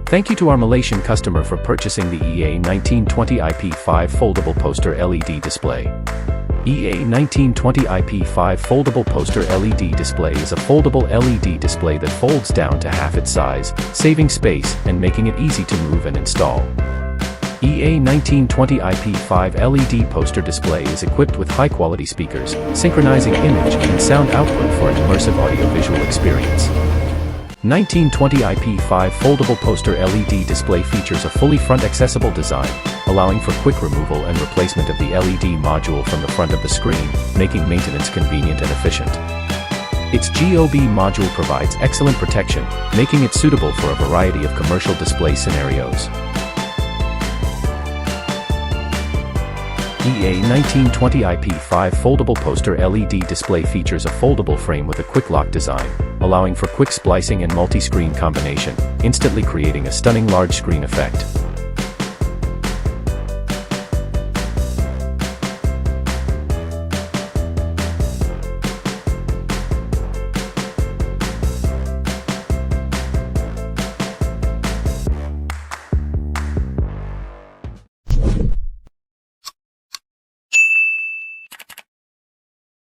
Thank you to our Malaysian customer for purchasing the EA1920iP5 Foldable Poster LED display. EA1920iP5 Foldable Poster LED display is a foldable LED display that folds down to half its size, saving space and making it easy to move and install. EA1920iP5 LED poster display is equipped with high-quality speakers, synchronizing image and sound output for an immersive audiovisual experience. 1920iP5 Foldable Poster LED display features a fully front-accessible design, allowing for quick removal and replacement of the LED module from the front of the screen, making maintenance convenient and efficient. Its GOB module provides excellent protection, making it suitable for a variety of commercial display scenarios. EA1920iP5 Foldable Poster LED display features a foldable frame with a quick lock design, allowing for quick splicing and multi-screen combination, instantly creating a stunning large screen effect.